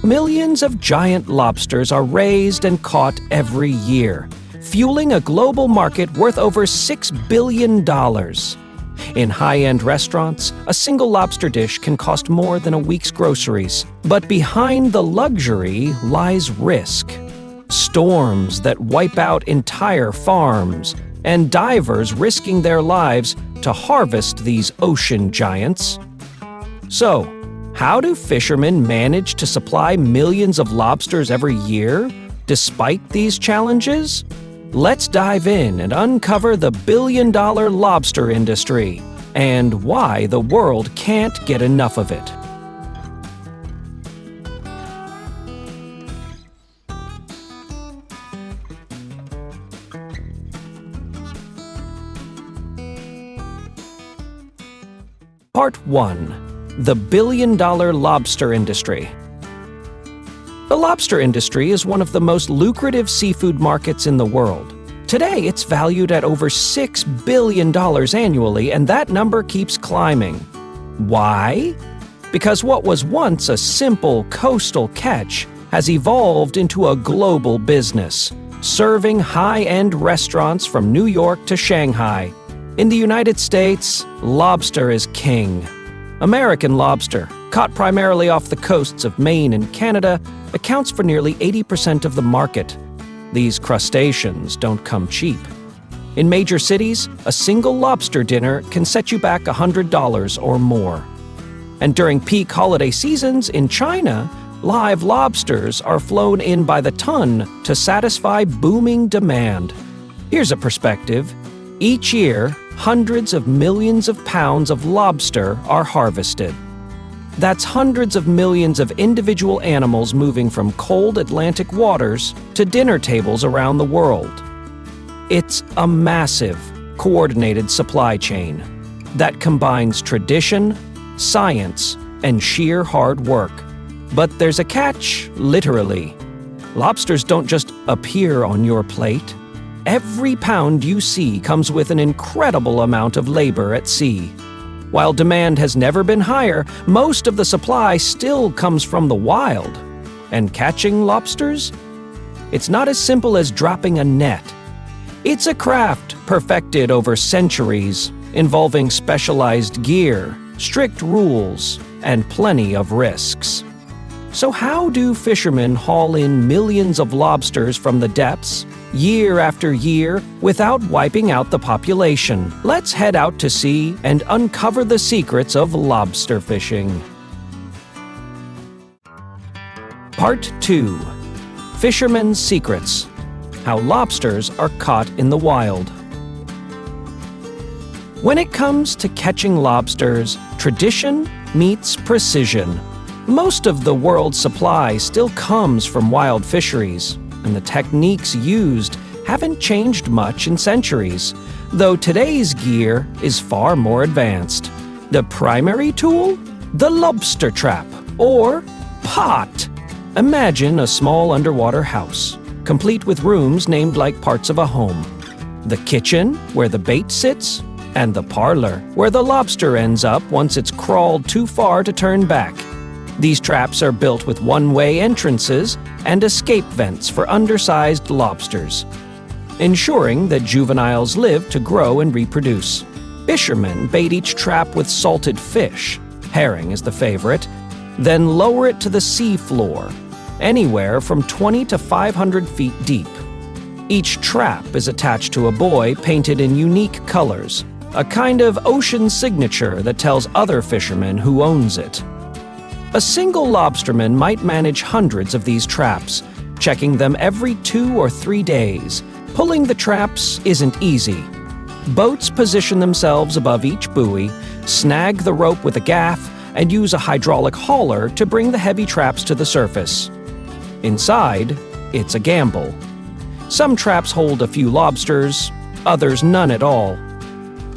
Millions of giant lobsters are raised and caught every year, fueling a global market worth over $6 billion. In high-end restaurants, a single lobster dish can cost more than a week's groceries. But behind the luxury lies risk. Storms that wipe out entire farms, and divers risking their lives to harvest these ocean giants. So, how do fishermen manage to supply millions of lobsters every year, despite these challenges? Let's dive in and uncover the billion-dollar lobster industry and why the world can't get enough of it. Part 1. The billion-dollar lobster industry. The lobster industry is one of the most lucrative seafood markets in the world. Today, it's valued at over $6 billion annually, and that number keeps climbing. Why? Because what was once a simple coastal catch has evolved into a global business, serving high-end restaurants from New York to Shanghai. In the United States, lobster is king. American lobster, caught primarily off the coasts of Maine and Canada, accounts for nearly 80% of the market. These crustaceans don't come cheap. In major cities, a single lobster dinner can set you back $100 or more. And during peak holiday seasons in China, live lobsters are flown in by the ton to satisfy booming demand. Here's a perspective. Each year, hundreds of millions of pounds of lobster are harvested. That's hundreds of millions of individual animals moving from cold Atlantic waters to dinner tables around the world. It's a massive, coordinated supply chain that combines tradition, science, and sheer hard work. But there's a catch, literally. Lobsters don't just appear on your plate. Every pound you see comes with an incredible amount of labor at sea. While demand has never been higher, most of the supply still comes from the wild. And catching lobsters? It's not as simple as dropping a net. It's a craft perfected over centuries, involving specialized gear, strict rules, and plenty of risks. So how do fishermen haul in millions of lobsters from the depths, year after year, without wiping out the population? Let's head out to sea and uncover the secrets of lobster fishing. Part 2. Fishermen's Secrets. How lobsters are caught in the wild. When it comes to catching lobsters, tradition meets precision. Most of the world's supply still comes from wild fisheries, and the techniques used haven't changed much in centuries, though today's gear is far more advanced. The primary tool? The lobster trap, or pot. Imagine a small underwater house, complete with rooms named like parts of a home. The kitchen, where the bait sits, and the parlor, where the lobster ends up once it's crawled too far to turn back. These traps are built with one-way entrances and escape vents for undersized lobsters, ensuring that juveniles live to grow and reproduce. Fishermen bait each trap with salted fish, herring is the favorite, then lower it to the sea floor, anywhere from 20 to 500 feet deep. Each trap is attached to a buoy painted in unique colors, a kind of ocean signature that tells other fishermen who owns it. A single lobsterman might manage hundreds of these traps, checking them every 2 or 3 days. Pulling the traps isn't easy. Boats position themselves above each buoy, snag the rope with a gaff, and use a hydraulic hauler to bring the heavy traps to the surface. Inside, it's a gamble. Some traps hold a few lobsters, others none at all.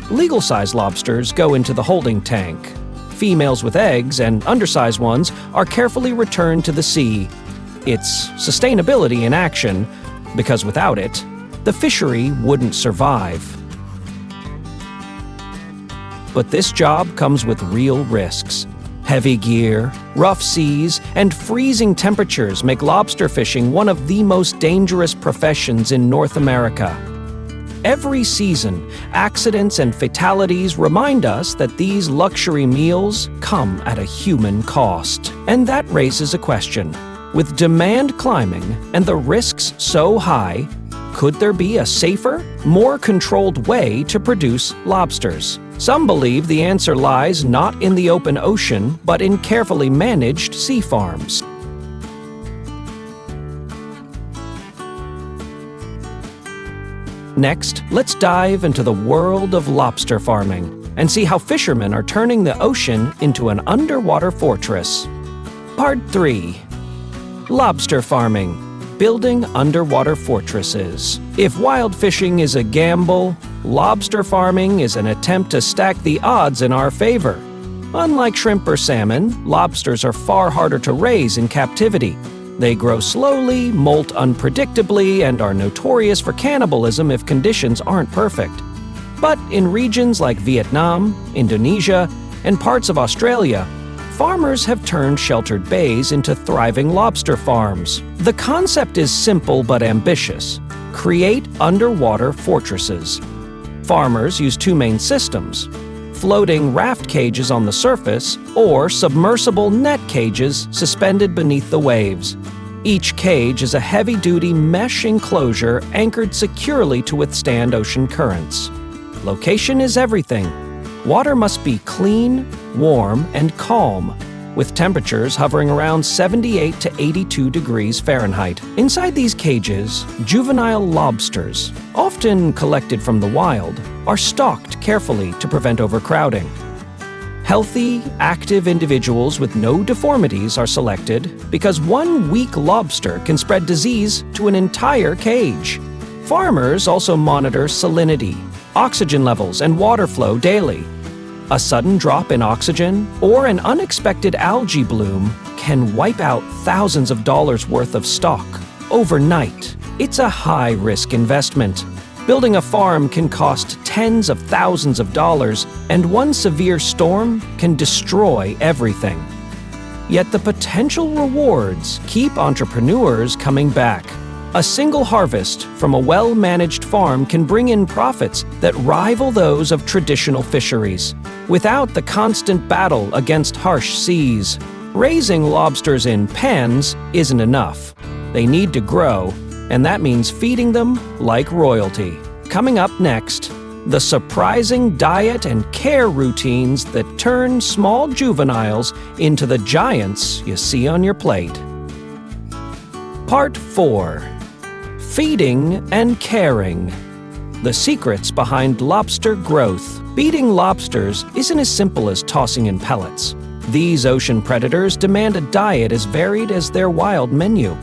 Legal-sized lobsters go into the holding tank. Females with eggs and undersized ones are carefully returned to the sea. It's sustainability in action, because without it, the fishery wouldn't survive. But this job comes with real risks. Heavy gear, rough seas, and freezing temperatures make lobster fishing one of the most dangerous professions in North America. Every season, accidents and fatalities remind us that these luxury meals come at a human cost. And that raises a question. With demand climbing and the risks so high, could there be a safer, more controlled way to produce lobsters? Some believe the answer lies not in the open ocean, but in carefully managed sea farms. Next, let's dive into the world of lobster farming and see how fishermen are turning the ocean into an underwater fortress. Part 3. Lobster farming. Building underwater fortresses. If wild fishing is a gamble, lobster farming is an attempt to stack the odds in our favor. Unlike shrimp or salmon, lobsters are far harder to raise in captivity. They grow slowly, molt unpredictably, and are notorious for cannibalism if conditions aren't perfect. But in regions like Vietnam, Indonesia, and parts of Australia, farmers have turned sheltered bays into thriving lobster farms. The concept is simple but ambitious. Create underwater fortresses. Farmers use two main systems: floating raft cages on the surface or submersible net cages suspended beneath the waves. Each cage is a heavy-duty mesh enclosure anchored securely to withstand ocean currents. Location is everything. Water must be clean, warm, and calm, with temperatures hovering around 78 to 82 degrees Fahrenheit. Inside these cages, juvenile lobsters, often collected from the wild, are stalked carefully to prevent overcrowding. Healthy, active individuals with no deformities are selected because one weak lobster can spread disease to an entire cage. Farmers also monitor salinity, oxygen levels, and water flow daily. A sudden drop in oxygen or an unexpected algae bloom can wipe out thousands of dollars worth of stock overnight. It's a high-risk investment. Building a farm can cost tens of thousands of dollars, and one severe storm can destroy everything. Yet the potential rewards keep entrepreneurs coming back. A single harvest from a well-managed farm can bring in profits that rival those of traditional fisheries, without the constant battle against harsh seas. Raising lobsters in pens isn't enough. They need to grow, and that means feeding them like royalty. Coming up next, the surprising diet and care routines that turn small juveniles into the giants you see on your plate. Part 4. Feeding and caring. The secrets behind lobster growth. Feeding lobsters isn't as simple as tossing in pellets. These ocean predators demand a diet as varied as their wild menu.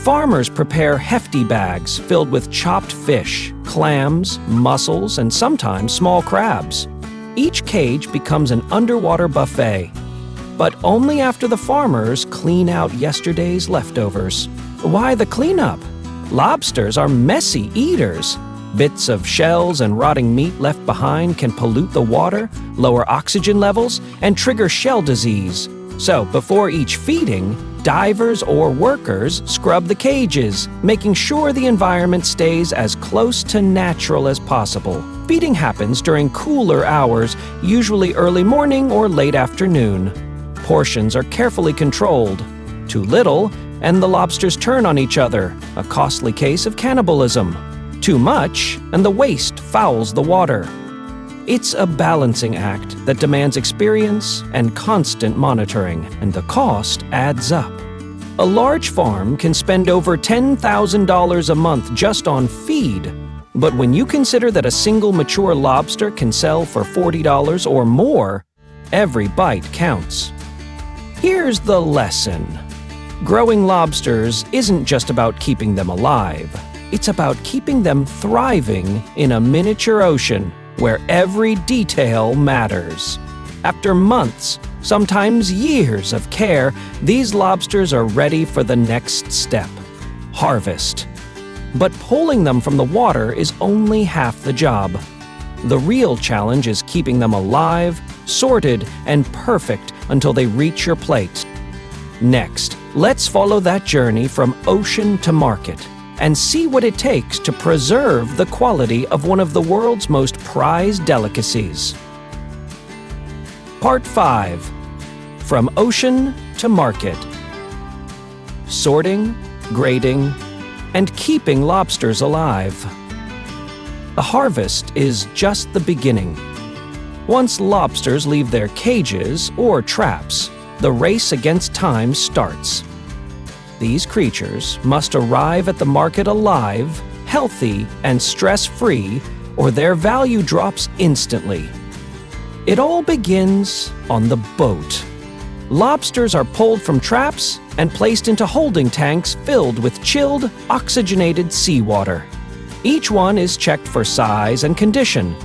Farmers prepare hefty bags filled with chopped fish, clams, mussels, and sometimes small crabs. Each cage becomes an underwater buffet, but only after the farmers clean out yesterday's leftovers. Why the cleanup? Lobsters are messy eaters. Bits of shells and rotting meat left behind can pollute the water, lower oxygen levels, and trigger shell disease. So, before each feeding, divers or workers scrub the cages, making sure the environment stays as close to natural as possible. Feeding happens during cooler hours, usually early morning or late afternoon. Portions are carefully controlled. Too little, and the lobsters turn on each other, a costly case of cannibalism. Too much, and the waste fouls the water. It's a balancing act that demands experience and constant monitoring, and the cost adds up. A large farm can spend over $10,000 a month just on feed, but when you consider that a single mature lobster can sell for $40 or more, every bite counts. Here's the lesson. Growing lobsters isn't just about keeping them alive. It's about keeping them thriving in a miniature ocean where every detail matters. After months, sometimes years of care, these lobsters are ready for the next step: harvest. But pulling them from the water is only half the job. The real challenge is keeping them alive, sorted, and perfect until they reach your plate. Next, let's follow that journey from ocean to market and see what it takes to preserve the quality of one of the world's most prized delicacies. Part 5. From ocean to market. Sorting, grading, and keeping lobsters alive. The harvest is just the beginning. Once lobsters leave their cages or traps, the race against time starts. These creatures must arrive at the market alive, healthy, and stress-free, or their value drops instantly. It all begins on the boat. Lobsters are pulled from traps and placed into holding tanks filled with chilled, oxygenated seawater. Each one is checked for size and condition.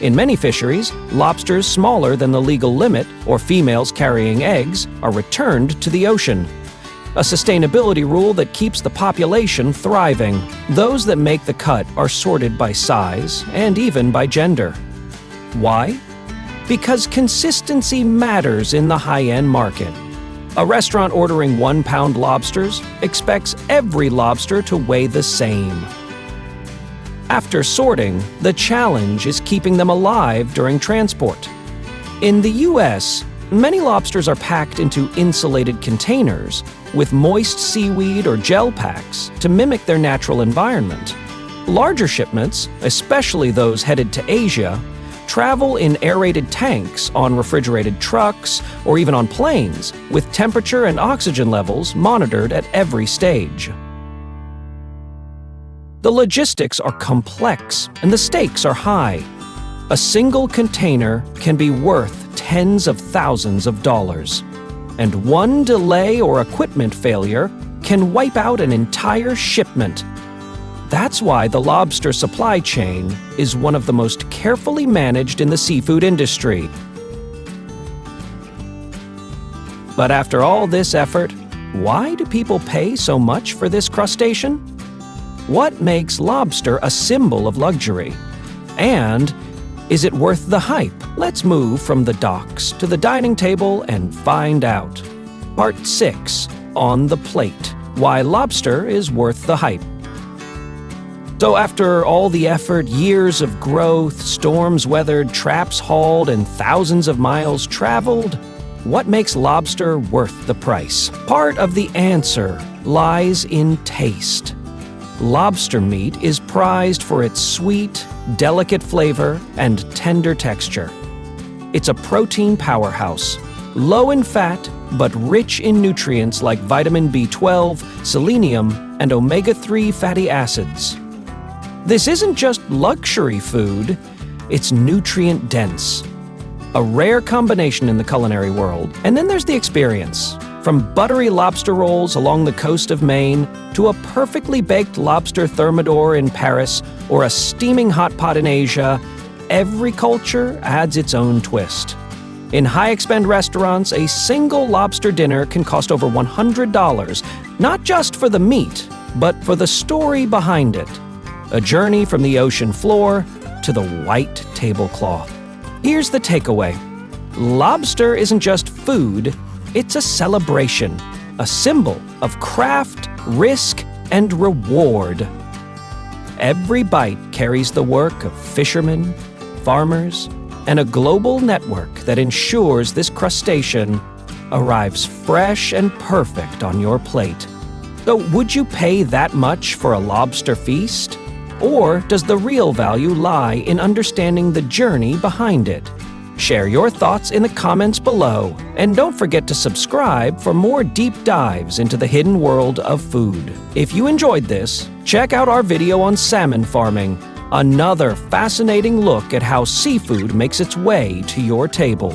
In many fisheries, lobsters smaller than the legal limit or females carrying eggs are returned to the ocean. A sustainability rule that keeps the population thriving. Those that make the cut are sorted by size and even by gender. Why? Because consistency matters in the high-end market. A restaurant ordering 1-pound lobsters expects every lobster to weigh the same. After sorting, the challenge is keeping them alive during transport. In the U.S., many lobsters are packed into insulated containers with moist seaweed or gel packs to mimic their natural environment. Larger shipments, especially those headed to Asia, travel in aerated tanks on refrigerated trucks or even on planes, with temperature and oxygen levels monitored at every stage. The logistics are complex and the stakes are high. A single container can be worth tens of thousands of dollars, and one delay or equipment failure can wipe out an entire shipment. That's why the lobster supply chain is one of the most carefully managed in the seafood industry. But after all this effort, why do people pay so much for this crustacean? What makes lobster a symbol of luxury? And is it worth the hype? Let's move from the docks to the dining table and find out. Part 6. On the plate. Why lobster is worth the hype. So after all the effort, years of growth, storms weathered, traps hauled, and thousands of miles traveled, what makes lobster worth the price? Part of the answer lies in taste. Lobster meat is prized for its sweet, delicate flavor and tender texture. It's a protein powerhouse, low in fat but rich in nutrients like vitamin B12, selenium, and omega-3 fatty acids. This isn't just luxury food, it's nutrient-dense. A rare combination in the culinary world. And then there's the experience. From buttery lobster rolls along the coast of Maine to a perfectly baked lobster thermidor in Paris or a steaming hot pot in Asia, every culture adds its own twist. In high-expend restaurants, a single lobster dinner can cost over $100, not just for the meat, but for the story behind it. A journey from the ocean floor to the white tablecloth. Here's the takeaway. Lobster isn't just food, it's a celebration, a symbol of craft, risk, and reward. Every bite carries the work of fishermen, farmers, and a global network that ensures this crustacean arrives fresh and perfect on your plate. So would you pay that much for a lobster feast? Or does the real value lie in understanding the journey behind it? Share your thoughts in the comments below, and don't forget to subscribe for more deep dives into the hidden world of food. If you enjoyed this, check out our video on salmon farming, another fascinating look at how seafood makes its way to your table.